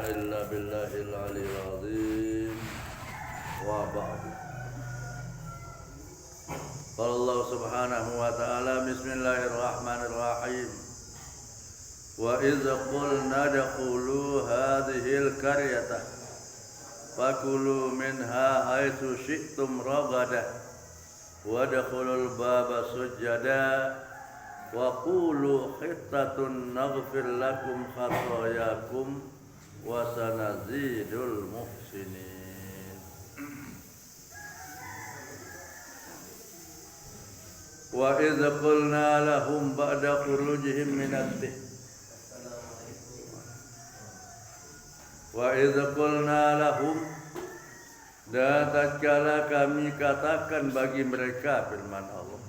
إلا بالله العلي العظيم وبعد. قال الله سبحانه وتعالى بسم الله الرحمن الرحيم وإذ قلنا ادخلوا هذه القرية فكلوا منها حيث شئتم رغدا وادخلوا الباب سجدا وقولوا حطة نغفر لكم خطاياكم وسنزيد المحسنين. وإذ قلنا لهم بعد خروجهم من السجن وإذ قلنا لهم, dan tatkala kami katakan bagi mereka, firman Allah,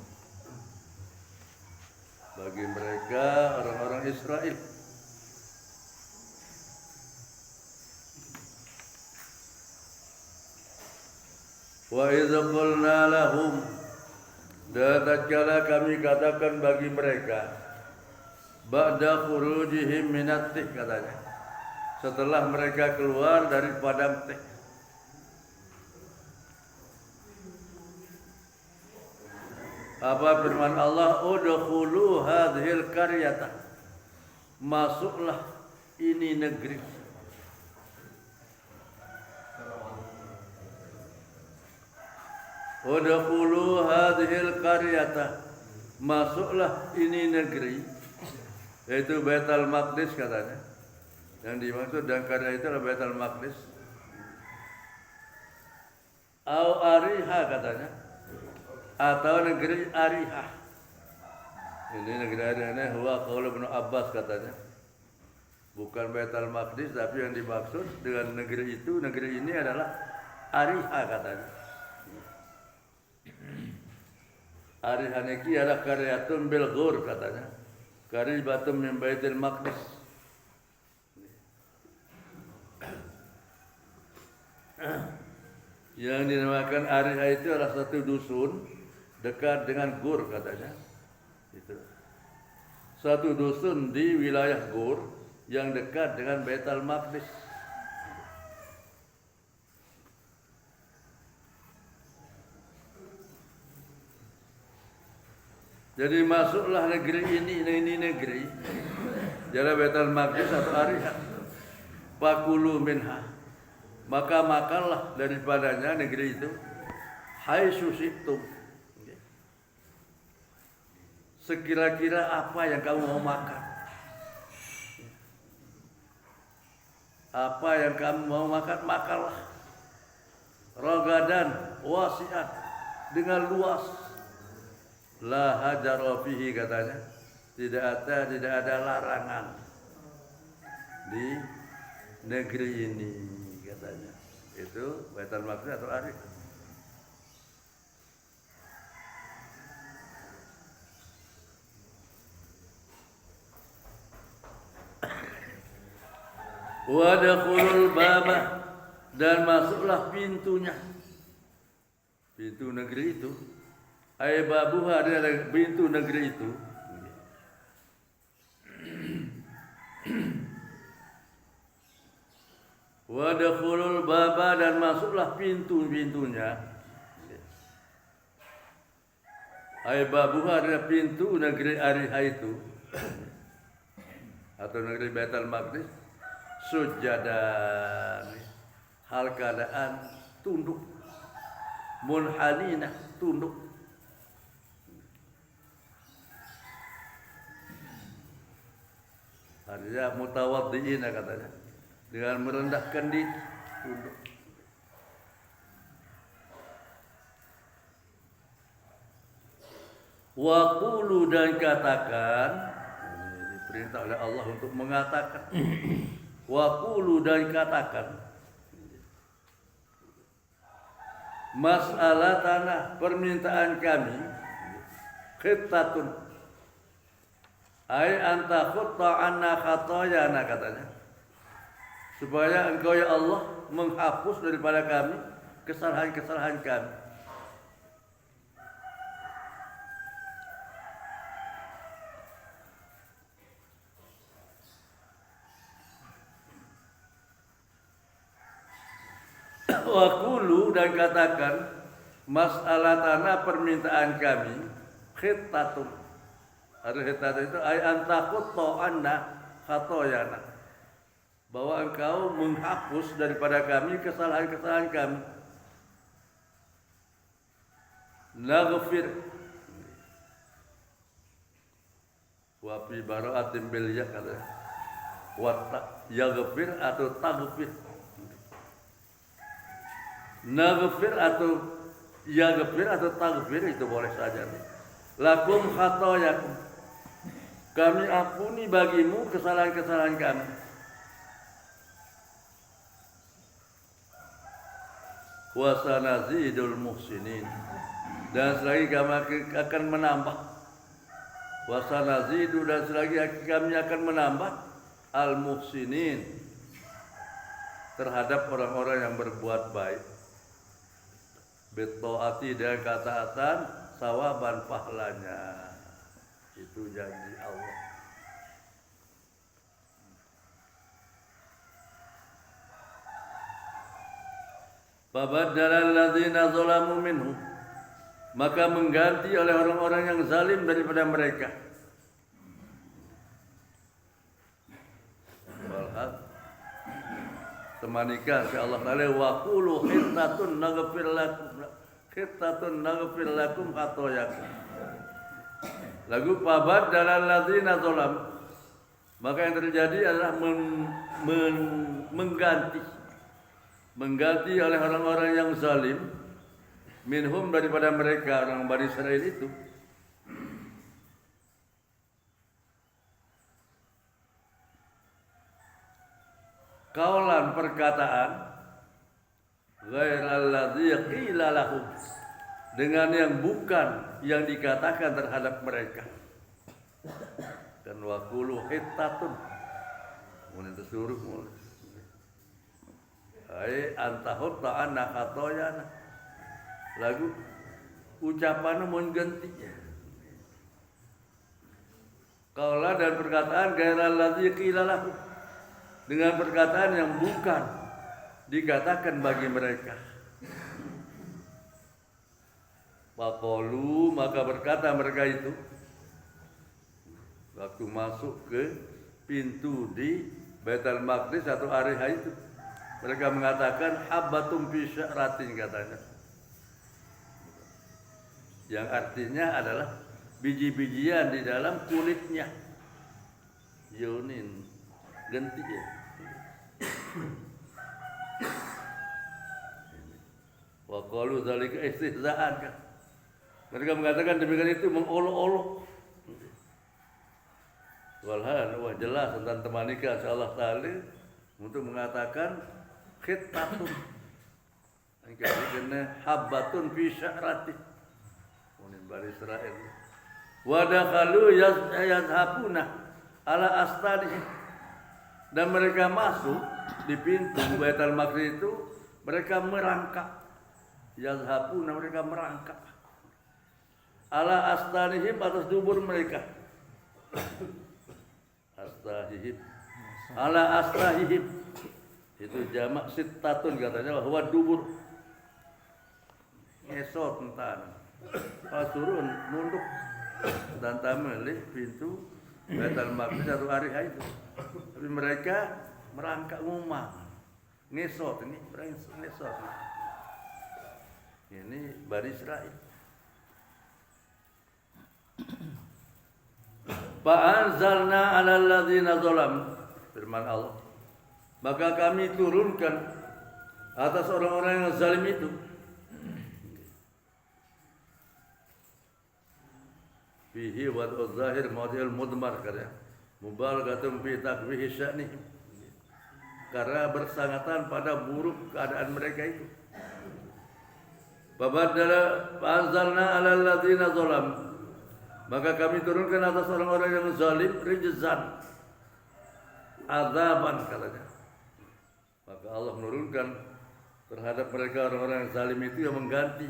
bagi mereka orang-orang Israel, wa idza qulna lahum, dan tatkala kami katakan bagi mereka, ba'da khurujihim minat tih, katanya, setelah mereka keluar dari padang teh. Apa firman Allah? Udkhulu hadhil qaryata, masuklah ini negeri. Udkhulu hadhil qaryata, masuklah ini negeri, yaitu Baitul Maqdis katanya. Yang dimaksud dan karya itu adalah Baitul Maqdis. Au Ariha katanya, atau negeri Ariha. Ini negeri Ariha ini huwa qaul Ibnu Abbas katanya. Bukan Baitul Maqdis, tapi yang dimaksud dengan negeri itu, negeri ini adalah Ariha katanya. Ariha niki adalah qaryatun bil ghur katanya. Qaribatun min Baitul Maqdis. Yang dinamakan Ariha itu adalah satu dusun dekat dengan Gur katanya. Itu satu dusun di wilayah Gur yang dekat dengan Baitul Maqdis. Jadi masuklah negeri ini negeri, jadi Baitul Maqdis atau Ariha. Fakulu minha, maka makanlah daripadanya negeri itu, haitsu syi'tum, sekira-kira apa yang kamu mau makan. Apa yang kamu mau makan, makanlah. Ragadan wasi'at, dengan luas. La hajara fihi katanya, tidak ada larangan di negeri ini katanya. Itu Baitul Maqdis atau Ariha. Wadkhulul baba, dan masuklah pintunya. Pintu negeri itu, ay babuha, adalah pintu negeri itu. Wadkhulul baba, dan masuklah pintu-pintunya. Ay babuha, adalah pintu negeri Ariha itu, atau negeri Baitul Maqdis. Sujadan, hal keadaan tunduk, munhaninah, tunduk. Artinya mutawaddi'ina katanya, dengan merendahkan diri, tunduk. Wa qulu, dan katakan, ini diperintah oleh Allah untuk mengatakan. Wa qulu, dan katakan, masalah tanah, permintaan kami, khittatun, ay anta khutta anna khatayana katanya, supaya engkau ya Allah menghapus daripada kami kesalahan-kesalahan kami. Wa qulu, dan katakan, mas'alatana, permintaan kami, khittatun. Ada khittatun itu ay antakutto anna khatoyana, bahwa engkau menghapus daripada kami kesalahan-kesalahan kami. Naghfir wa fi bara'atin bil ya, kata wa yaghfir atau taghfir. Naghfir atau yaghfir atau taghfir itu boleh saja. Lakum khatoyakum, kami ampuni bagimu kesalahan-kesalahan kami. Wa sanazidul muhsinin, dan selagi kami akan menambah. Wa sanazidu, dan selagi kami akan menambah al muhsinin, terhadap orang-orang yang berbuat baik. Bitaati, dengan ketaatan, sawaban, pahalanya. Itu janji Allah. Fabaddala alladzina zalamu minhum, maka mengganti oleh orang-orang yang zalim daripada mereka. Walhaq, temanika si Allah Ta'ala, wa qulu hittatun naghfir lakum, hittatun naghfir lakum khatoyakum. Lagu fabaddala alladzina zalamu, maka yang terjadi adalah mengganti oleh orang-orang yang zalim, minhum, daripada mereka, orang Bani Israil itu, kaulan, perkataan, ghairal ladzi qila lahum, dengan yang bukan yang dikatakan terhadap mereka. Dan waqulu hittatun, mun itu suruh mulai ai antahut ta'ana khatoyana, lagu ucapan mun ganti. Qaula, dan perkataan ghairal ladzi qila lahum, dengan perkataan yang bukan dikatakan bagi mereka. Faqalu, maka berkata mereka itu waktu masuk ke pintu di Baitul Maqdis atau area itu, mereka mengatakan habbatum fi sya'ratin, katanya, yang artinya adalah biji-bijian di dalam kulitnya. Yunin ganti ya. Wa qalu dzalika istihza'an, kan. Mereka mengatakan demikian itu mengolok-olok. Walhan, wah jelas tentang temanika Allah Ta'ala untuk mengatakan khittatun, kena habbatun fi sya'ratin, unin Bani Israil. Wa dakhalu yazhabuna ala astadihim, dan mereka masuk di pintu Baitul Maqdis itu, mereka merangkak. Yazhabuna, mereka merangkak. Ala astadihim, atas dubur mereka. Astahihim, ala astahihim, itu jamak sittatun, katanya, bahwa dubur ngesot entan pasurun nunduk dan tamelih pintu Baitul Maqdis satu hari itu. Tapi mereka merangkak ngumah ngesot, ini ngesot. Ini Bani Israil. Fa'anzalna 'alal ladzina zalam, firman Allah, maka kami turunkan atas orang-orang yang zalim itu, fihi wa zahir model mudmar, karya mubalaghatun fi takbihi sya'nihim, karena bersangatan pada buruk keadaan mereka itu. Fabaddala fa'anzalna 'alal ladzina zalam, maka kami turunkan atas orang-orang yang zalim rijzan, azaban, katanya. Maka Allah menurunkan terhadap mereka orang-orang yang zalim itu, yang mengganti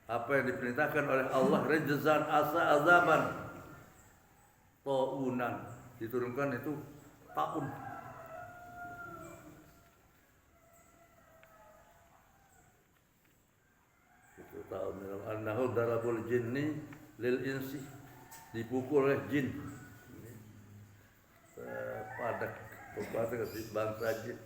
apa yang diperintahkan oleh Allah, rijzan, azaban, ta'unan, diturunkan itu ta'un. annahu darabul jinni lil insi, dipukul oleh jin. Padak bangsa jin.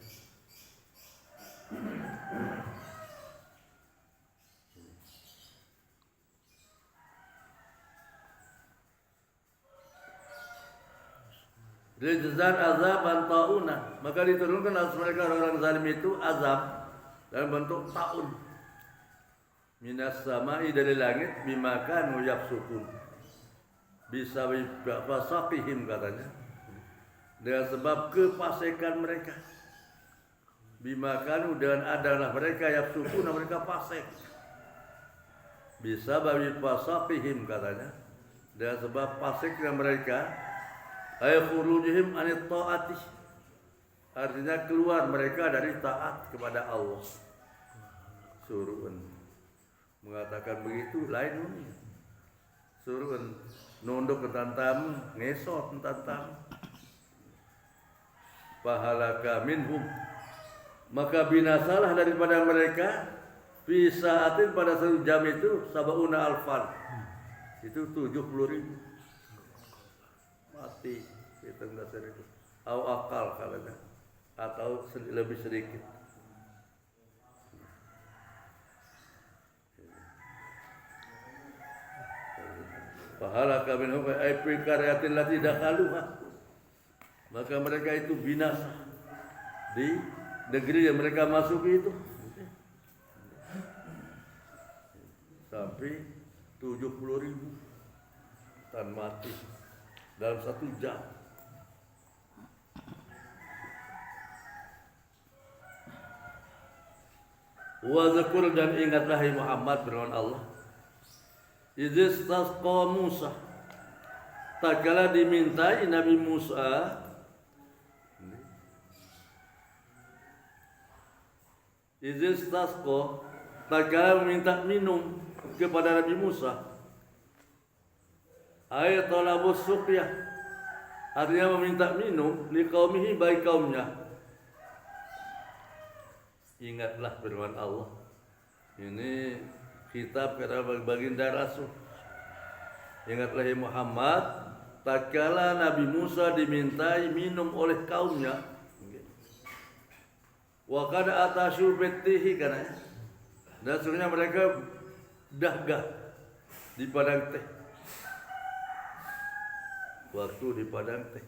Rijzan azaban ta'una, maka diturunkan atas mereka orang-orang zalim itu azab dalam bentuk ta'un minas sama'i, dari langit, bimakan yafsukun, bisa fasaqihim katanya, dengan sebab kefasikan mereka. Bimakan, dan adalah mereka yafsukun, mereka fasik, bisa fasaqihim katanya, dengan sebab fasiknya mereka, ay khurujihim anit ta'ati, artinya keluar mereka dari taat kepada Allah. Surun mengatakan begitu lain dunia. Surun nunduk ke tantam, ngesot tantam. Fahalaka minhum, maka binasalah daripada mereka fi saatin, pada satu jam itu, sabauna alfan, itu 70.000 mati, itu enggak sedikit, atau akal kalanya, atau lebih sedikit. Fahalaka minhum ay fi qaryatin lati dakhaluha, maka mereka itu binasa di negeri yang mereka masuki itu, sampai 70.000 tan mati dalam 1 jam. Wa zakur, dan ingatlah hai Muhammad, firman Allah, Izistasqa Musa, tak kala dimintai Nabi Musa, Izistasqa, tak kala meminta minum kepada Nabi Musa, ayat talabus suqyah, artinya meminta minum, liqaumihi, bagi kaumnya. Ingatlah firman Allah, ini kitab kepada baginda Rasul. Ingatlah ya Muhammad, tak kala Nabi Musa dimintai minum oleh kaumnya, wa qad atasyu bitihi, karena dan sebenarnya mereka dahgah di padang teh, waktu di padang teh,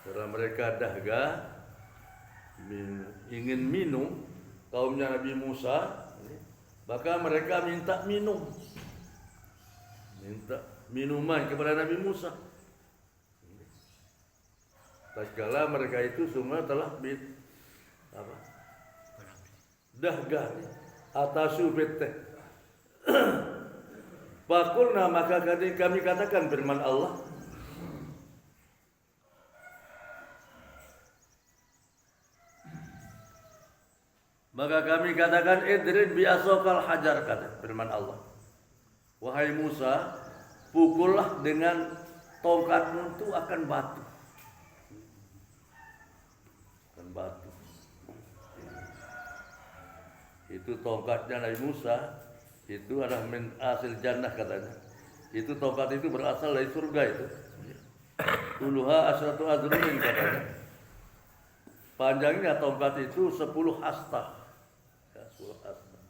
karena mereka dahgah ingin minum, kaumnya Nabi Musa, maka mereka minta minum, minta minuman kepada Nabi Musa. Tatkala mereka itu semua telah dahgah atasu bete. Fakulna, maka kami katakan, firman Allah, maka kami katakan, idrib bi asokal hajar, kata firman Allah, wahai Musa, pukullah dengan tongkatmu itu akan batu, batu. Itu tongkatnya Nabi Musa, itu adalah min asil jannah katanya. Itu tongkat itu berasal dari surga itu. Uluha asratu azrumin katanya. Panjangnya tongkat itu 10 hasta. Ya, 10 hasta.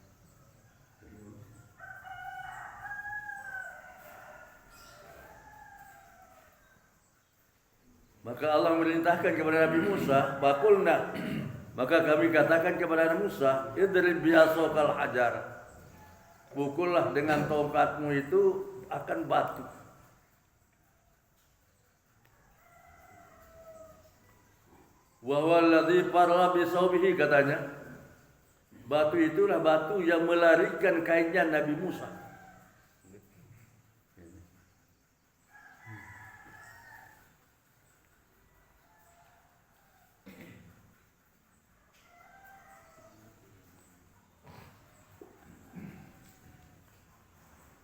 Maka Allah merintahkan kepada Nabi Musa, fakulna, maka kami katakan kepada Nabi Musa, idrib biasokal hajar, pukullah dengan tongkatmu itu akan batu. Wa walladzi farra bisawbihi, katanya, batu itulah batu yang melarikan kainnya Nabi Musa.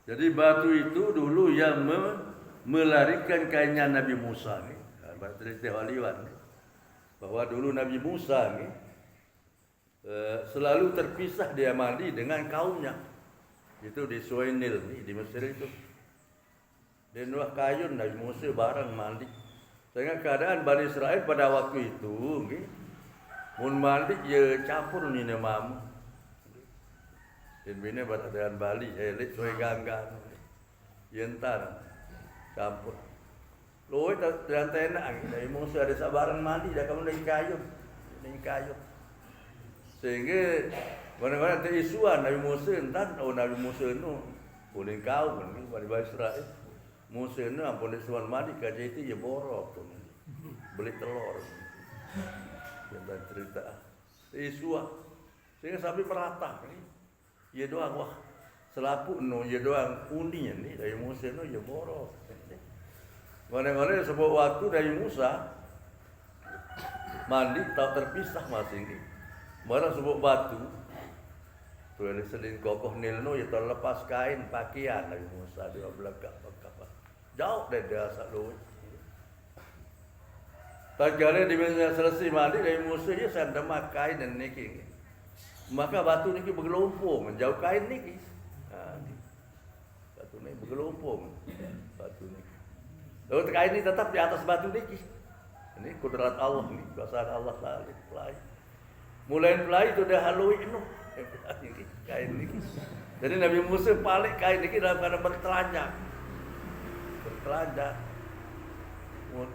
Jadi batu itu dulu yang melarikan kainnya Nabi Musa nih. Bahwa dulu Nabi Musa nih, selalu terpisah dia mandi dengan kaumnya. Itu di Suwainil nih di Mesir itu. Di Nuh Kayun Nabi Musa bareng mandi. Sehingga keadaan Bani Israel pada waktu itu, nggih, mun mandi ya campur ni namamu. Dan bini berada Bali, elit suai ganggan, yentar campur. Loh itu dan tenak, Nabi Musa ada sabaran mandi, dah kamu dari kayu. Sehingga mana-mana terisuan Nabi Musa entar, Nabi Musa nu, boleh kau kan, Bani Israel. Musa nu ampun isuan mandi kerja itu ya borok tu, beli telur. Yang cerita terisuan, sehingga sampai merata ni, ya doang wah selapu nu, ya doang uni ni dari Musa nu ya borok. Mana-mana sebuah waktu dari Musa mandi tak terpisah masing ni. Mana sebuah batu tu ada selin kokoh Nil nu ya terlepas kain pakaian dari Musa dia belakang kapal. Jauh dari dia selalu. Tak kala di mana selesai mandi dari Musa dia sandamak kain dan niki. Maka batu niki bergelompong menjauh kain niki. Batu ni bergelompong. Batu niki. Lalu kain ini tetap di atas batu niki. Ini kudrat Allah ni, kuasaan Allah Taala. Mulai pelai itu dah halui itu. Kain niki. Jadi Nabi Musa balik kain niki dalam keadaan bertelanjang.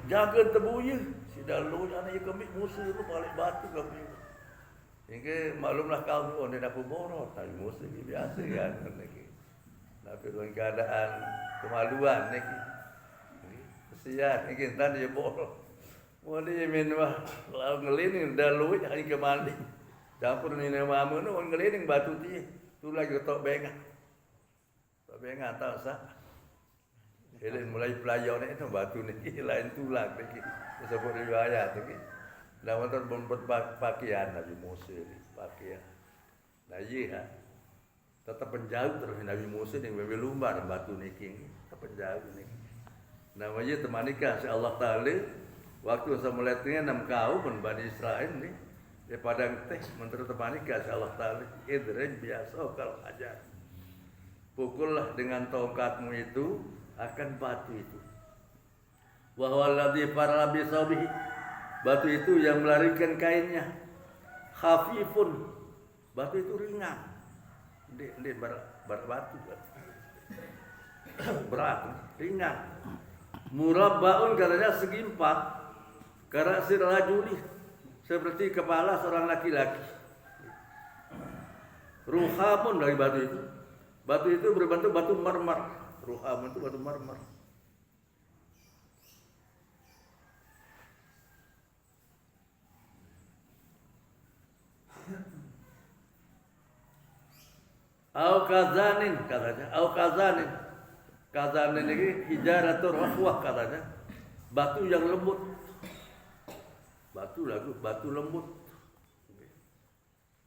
Jaga tebuye. Si dalu anak kami Musa itu balik batu kami. Hingga maklumlah kau ni nak borot. Nabi Musa ni biasa kan niki. Tapi dalam keadaan kemaluan niki. Kesian niki tadi dia borot. Mulai minwah lalu ngeliling dalu hari ke mandi. Campur ni nama amun orang ngeliling batu dia. Tu lagi tok bengan. Tok bengan tahu sah. Ele mulai pelajar ni tu batu ni lain tulang ni. Sebut riwayat ni. Lawan tu membuat pakaian Nabi Musa ni, pakaian. Nah iya, tetap penjauh terus Nabi Musa ni bebel lumbar batu ni king, tetap penjauh ni. Namanya temanikah si Allah Taala waktu saya melihatnya 6 kaum Bani Israel ni di padang teh menteri temanikah si Allah Taala idrij biasa kalau ajar. Pukullah dengan tongkatmu itu akan batu itu. Wa huwallazi farra bi sawbihi. Batu itu yang melarikan kainnya. Khafifun. Batu itu ringan. Dia berbatu. Berat, ringan. Murabbaun katanya segi 4. Karasir rajuli. Seperti kepala seorang laki-laki. Ruhamun dari batu itu. Batu itu berbentuk batu marmer. Ruhamun itu batu marmer. Au kazanin katanya, au kazanin. Kazanin ini hijaratur rahwah katanya. Batu yang lembut. Batu lembut.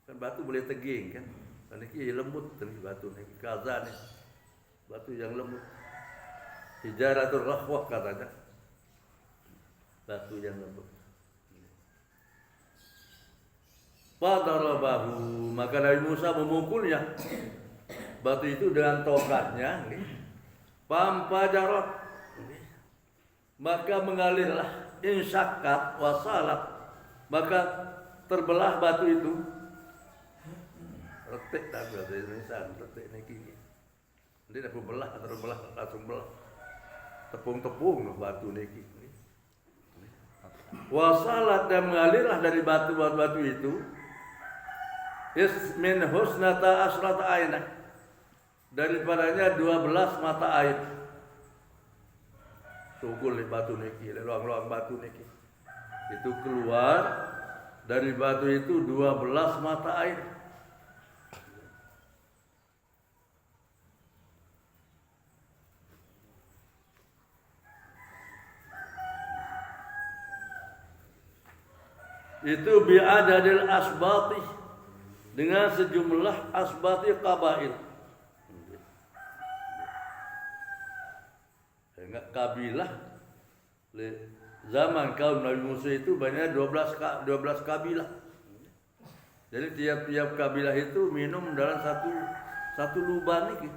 Kan batu boleh teging kan. Dan ini lembut tadi batu ni kazanin. Batu yang lembut. Hijaratur rahwah katanya. Batu yang lembut. Fadarabahu, maka Nabi Musa memukulnya batu itu dengan tongkatnya, pampajarat, maka mengalirlah insyakat wasalat, maka terbelah batu itu. Retik tak bahasa Indonesia, retik niki. Dia dah terbelah, langsung belah. Tepung-tepung batu niki. Wasalat dan mengalirlah dari batu-batu itu. Min husnata asrata ainah, daripadanya 12 mata air. Sugul di batu niki, luang-luang batu niki. Itu keluar dari batu itu 12 mata air. Itu bi'adadil asbati, dengan sejumlah asbati qabail. Enggak kabilah. Zaman kaum Nabi Musa itu banyak 12 kabilah. Jadi tiap-tiap kabilah itu minum dalam satu lubang ini.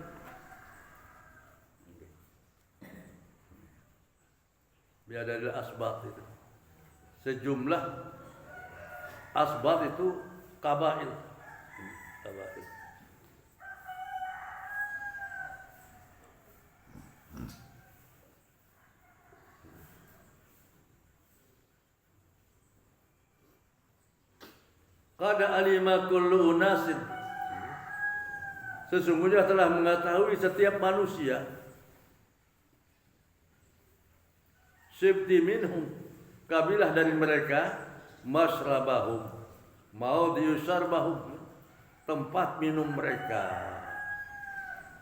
Biar ada asbat itu. Sejumlah asbat itu kabail. Kabail. Qad alima kullu unasin. Sesungguhnya telah mengetahui setiap manusia. Sibti minhum, kabilah dari mereka, masrabahum, mau diusarbahum, tempat minum mereka.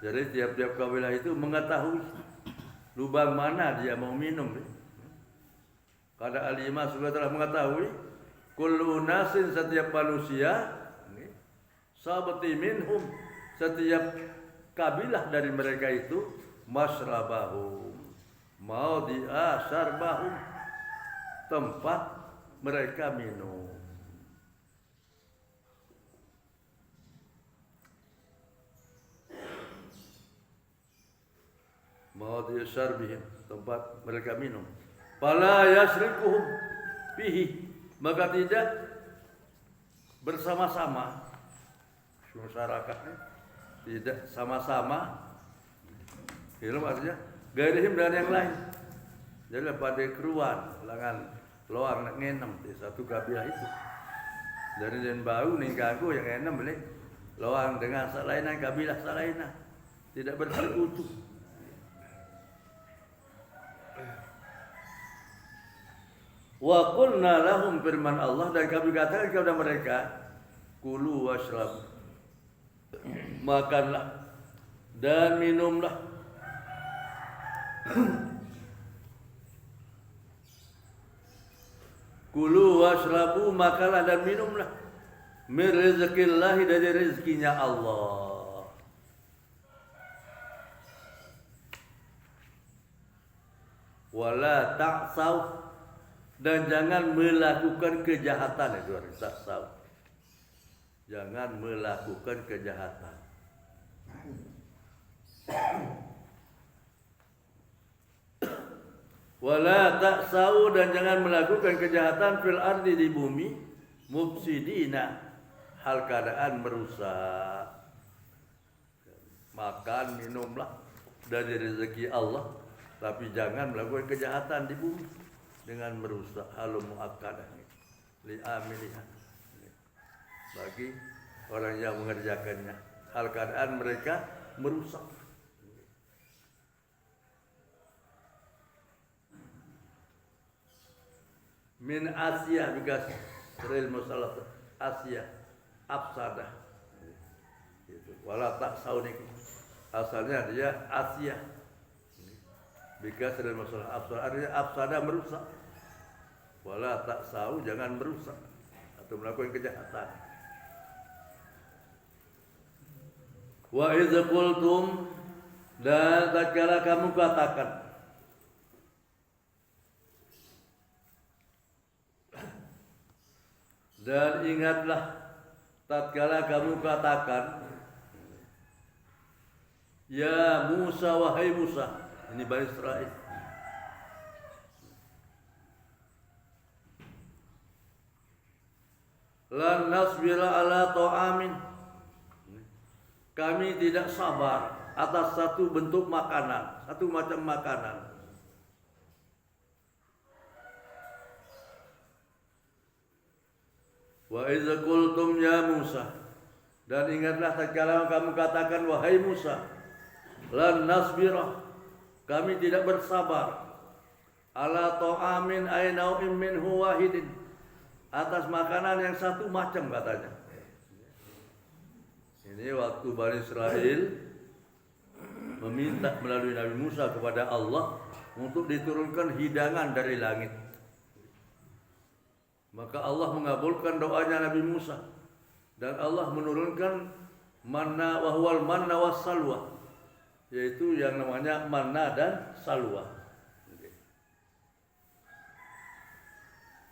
Jadi tiap-tiap kabilah itu mengetahui lubang mana dia mau minum. Qad alima, sudah telah mengetahui kullu unasin, setiap manusia, sabati minhum, setiap kabilah dari mereka itu, masrabahum, mau diasarbahum, tempat mereka minum. Mau diasarbihim, tempat mereka minum. Fala yasrikuhum bihi, maka tidak bersama-sama, masyarakatnya tidak sama-sama. Itu artinya gairihim dengan yang lain. Jadi pada keruan langan loang nak ngenem di satu kabilah itu. Dari dan bau nih gagu yang ngenem boleh loang dengan salainan kabilah salainan, tidak bersekutu. Wa qulna lahum, firman Allah, dan kami katakan kepada mereka, kulu washrab, makanlah dan minumlah. Kulu washrabu, makanlah dan minumlah, min rizqillahi, dari rezekinya Allah. Wala ta'saw, dan jangan melakukan kejahatan. Itu harus ta'saw, jangan melakukan kejahatan. Wala ta'saw, dan jangan melakukan kejahatan fil ardi, di bumi, mufsidina, hal keadaan merusak. Makan minumlah dari rezeki Allah, tapi jangan melakukan kejahatan di bumi dengan merusak. Halum muakkadah li amiliha, bagi orang yang mengerjakannya, hal keadaan mereka merusak. Min Asia, because real masalah Asia afsadah. Wala ta'saw, asalnya dia Asia. Because real masalah afsadah, artinya afsadah, merusak. Wala ta'saw, jangan merusak atau melakukan kejahatan. Wa idz qultum, dan tatkala kamu katakan, dan ingatlah tatkala kamu katakan, ya Musa, wahai Musa, ini Bani Israil, lan nasbira ala ta'amin, kami tidak sabar atas satu bentuk makanan, satu macam makanan. Wa idza qultum ya Musa, dan ingatlah tatkala kamu katakan, wahai Musa, lan nasbira, kami tidak bersabar, ala ta'amin ay nau'im minhu wahidin, atas makanan yang satu macam, katanya. Ini waktu Bani Israil meminta melalui Nabi Musa kepada Allah untuk diturunkan hidangan dari langit. Maka Allah mengabulkan doanya Nabi Musa, dan Allah menurunkan manna wa huwal manna was salwa, yaitu yang namanya manna dan salwa.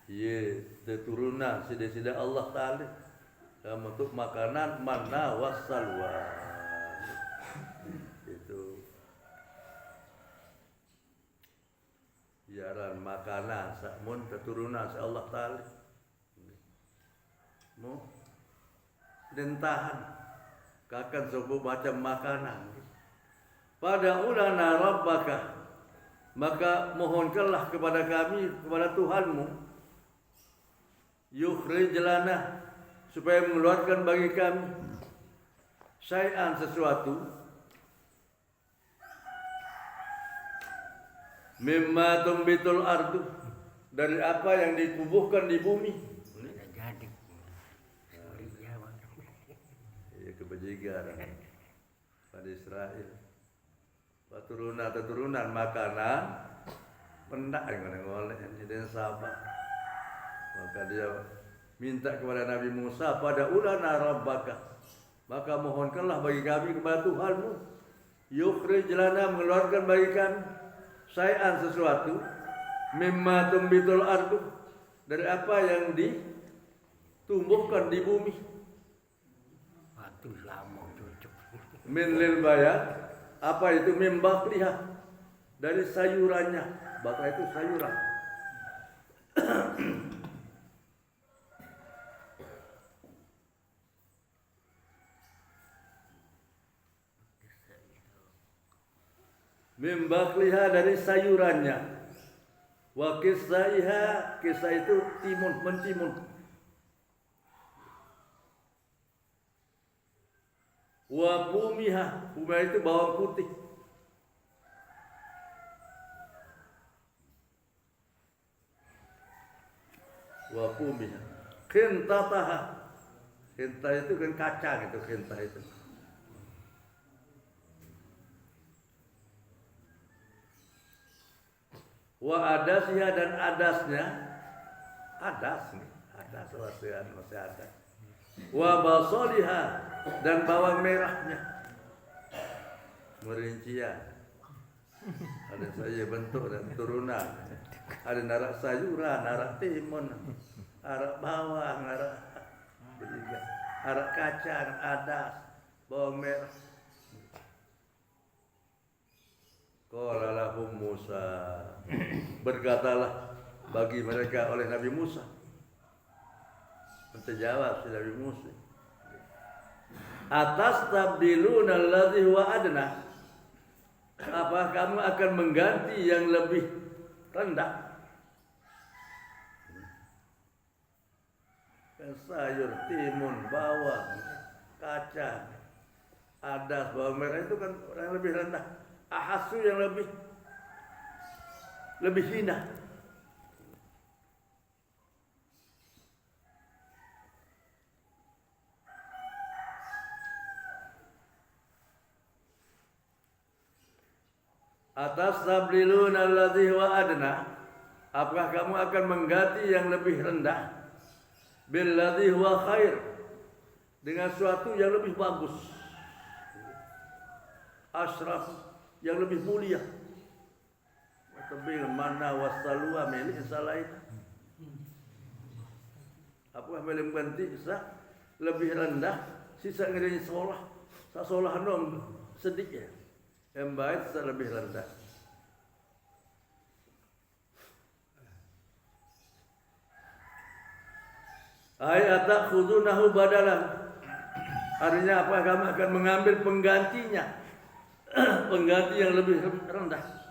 Ye, keturunan sida-sida Allah Ta'ala untuk makanan manna wassalwa. Itu jaran makanan sakmun keturunan sa Allah Ta'ala mu dentahan kakan sebuah macam makanan pada ulana rabbaka, maka mohonkanlah kepada kami, kepada Tuhanmu, yukhrij lana, supaya mengeluarkan bagi kami syai'an, sesuatu, mimma tumbitul ardu, dari apa yang ditubuhkan di bumi. Ya, kebajikan pada Israel. Turunan makanan pendak yang oleh jadi sahabat. Maka dia minta kepada Nabi Musa, pada ulana rabbaka, maka mohonkanlah bagi kami kepada Tuhanmu, yukhrij lana, mengeluarkan bagi kami syai'an, sesuatu, mimma tumbitul ardu, dari apa yang ditumbuhkan di bumi. Min lil bayat, apa itu? Min bakliha, dari sayurannya. Baklah itu sayuran. Min bakliha, dari sayurannya. Wa kisaiha, kisah itu timun, mentimun. Wa pumiha, pumiha itu bawang putih. Wa pumiha, khintataha, khinta itu kan kacang, itu khinta itu. Wa adasiha, dan adasnya, adas nih, adas masih ada. Wa basaliha, dan bawang merahnya. Merincian. Ada saja bentuk dan turunan. Ada narak sayuran, narak timun, narak bawang, narak kacang, adas, bawang merah. Qala lahum Musa, berkatalah bagi mereka oleh Nabi Musa. Terjawab si Nabi Musa, atas tabdiluna alladzi huwa adna, apa kamu akan mengganti yang lebih rendah? Sayur, timun, bawang, kacang, adas, bawang merah itu kan yang lebih rendah. Ahasu yang lebih hina. Atas tabliluna alladzi huwa adna, apakah kamu akan mengganti yang lebih rendah billadzi huwa khair, dengan sesuatu yang lebih bagus, asyraf, yang lebih mulia. Tabil mana wasalwa milik salain, apakah boleh mengganti lebih rendah sisa ngerinya seolah nom sedikit yang baik lebih rendah. Ayat takhudunahu badalan, artinya apa? Kamu akan mengambil penggantinya, pengganti yang lebih rendah.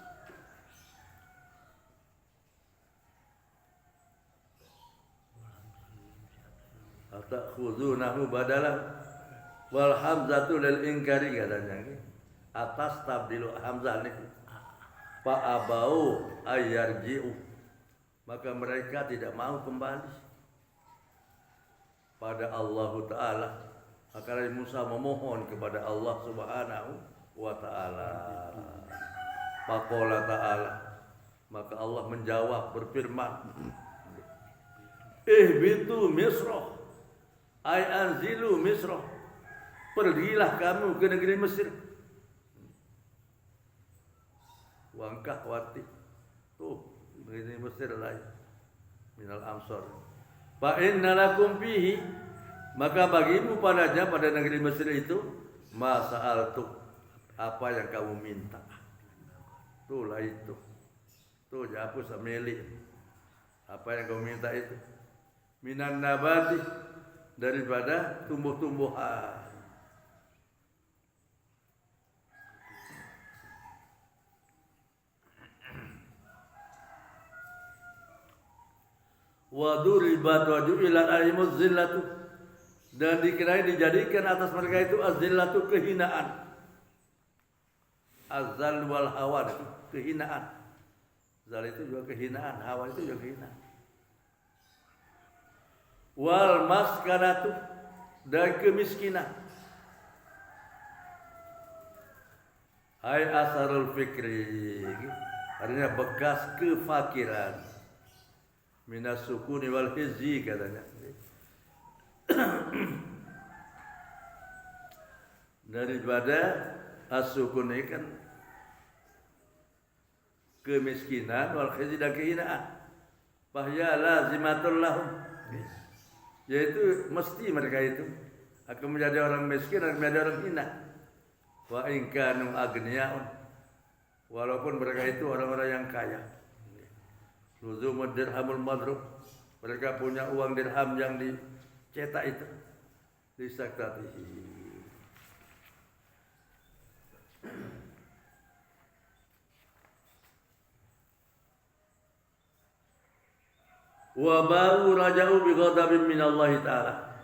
Takhudunahu badalan, wal hamzatu lil ingkari, katanya atas tabdilu hamzah ini fa abau ayarji'u, maka mereka tidak mau kembali pada Allah Ta'ala. Maka Nabi Musa memohon kepada Allah Subhanahu wa Ta'ala. Faqala ta'ala, maka Allah menjawab, berfirman, ihbitu misra, ay anzilu misra, pergilah kamu ke negeri Mesir. Wangkah wati tuh negeri Mesir lain minal amsor. Fa inna lakum fihi, Maka bagimu padanya pada negeri Mesir itu masa'altuk, apa yang kamu minta. Itulah itu. Tuh hapus milik. Apa yang kamu minta itu. Minan nabati, daripada tumbuh-tumbuhan. Wa duribat wa ju'ila alimuz zillatu, dan dijadikan atas mereka itu az-zillatu, kehinaan. Az-zal wal hawan itu kehinaan. Zal itu juga kehinaan, hawa itu juga kehinaan. Wal maskanatu, dan kemiskinan. Hai asarul fikri, artinya bekas kefakiran. Minas sukuni wal hizzi katanya. Daripada as-sukun ini kan kemiskinan, wal hizzi dan kehinaan. Fahya lazimatul lahum, yaitu mesti mereka itu akan menjadi orang miskin dan menjadi orang hina. Wa in kanu agniyaun, walaupun mereka itu orang-orang yang kaya. Luzumud dirhamul madrub, mereka punya uang dirham yang dicetak itu, disaktatihi. Wa ba'u raja'u bi ghadabin minallahi ta'ala,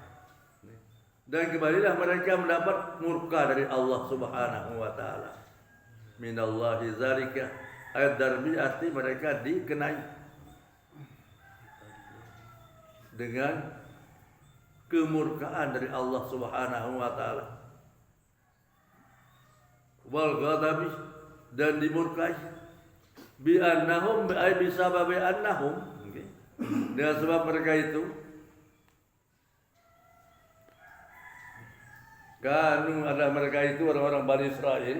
dan kembalilah mereka mendapat murka dari Allah Subhanahu wa taala. Minallahi zalika, ayat darbi arti mereka dikenai dengan kemurkaan dari Allah Subhanahu wa taala. Wal ghadabi, dan dimurkai, bi annahum ay bi sababi annahum, dengan sebab mereka itu kanu, adalah mereka itu orang-orang Bani Israel,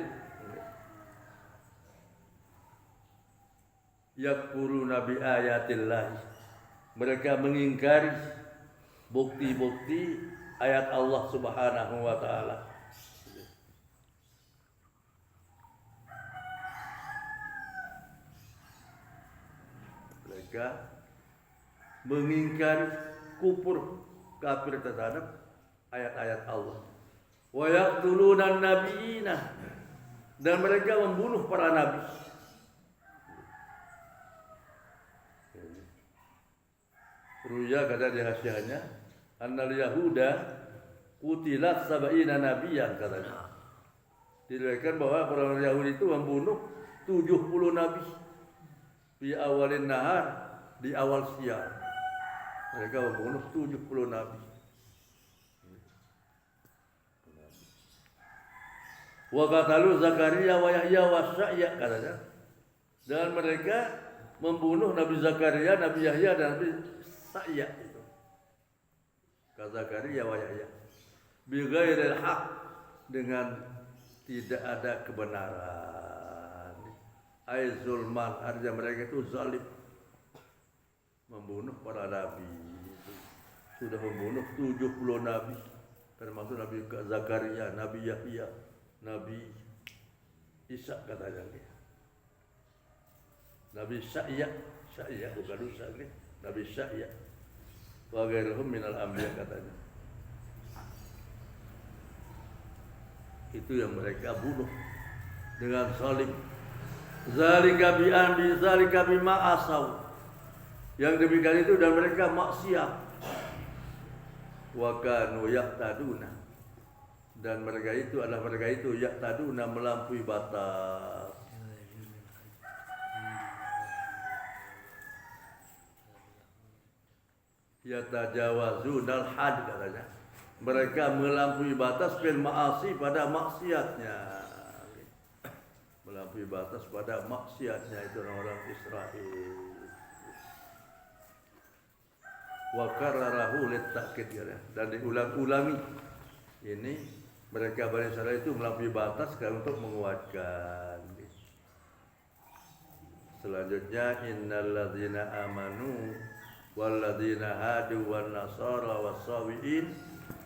yakfuruna bi ayatillah, mereka mengingkari bukti-bukti ayat Allah Subhanahu wa taala. Mereka mengingkari, kufur, kafir terhadap ayat-ayat Allah. Wa yaqtuluna nabiyina, dan mereka membunuh para nabi. Ruya kata di hasiahnya, annal yahuda qutilat sab'ina nabiyan, katanya. Diriwayatkan bahwa orang Yahudi itu membunuh 70 nabi di awalin nahar, di awal siang. Mereka membunuh 70 nabi. Wa qatalu Zakaria wa Yahya wa Sa'ya, katanya. Dan mereka membunuh Nabi Zakaria, Nabi Yahya, dan Nabi Sa'ya itu. Kata Zakaria wa Yahya bi ghairil haq, dengan tidak ada kebenaran. Ai zulman, artinya mereka itu zalim, membunuh para nabi. Sudah membunuh 70 nabi, termasuk Nabi Zakaria, Nabi Yahya, Nabi Isa, katanya dia. Nabi Sa'ya bukan Isa, Nabi Sa'ya wa ghairuhum minal anbiya, katanya. Itu yang mereka bunuh dengan zalim. Zalika bi anbi zalika bima asaw, yang demikian itu dan mereka maksiat. Wa kanu yaqtaduna, dan mereka itu adalah mereka itu yaqtaduna, melampaui batas. Yatajawazunal had, katanya. Mereka melampaui batas fil ma'asi, pada maksiatnya. Melampaui batas pada maksiatnya itu orang-orang Israel. Wa kararahu litakid, dan diulang-ulangi. Ini mereka Bani Israil itu melampaui batas untuk menguatkan. Selanjutnya innalladzina amanu walladzina hadu wan nasara was-sabiin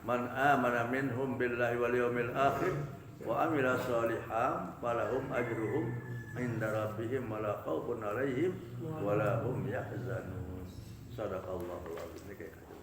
Man amana minhum billahi wal yawmil akhir wa amila shalihan falahum ajruhum inda rabbihim wa la khaufun alaihim wa la hum yahzanun. Sadaqallahul azim.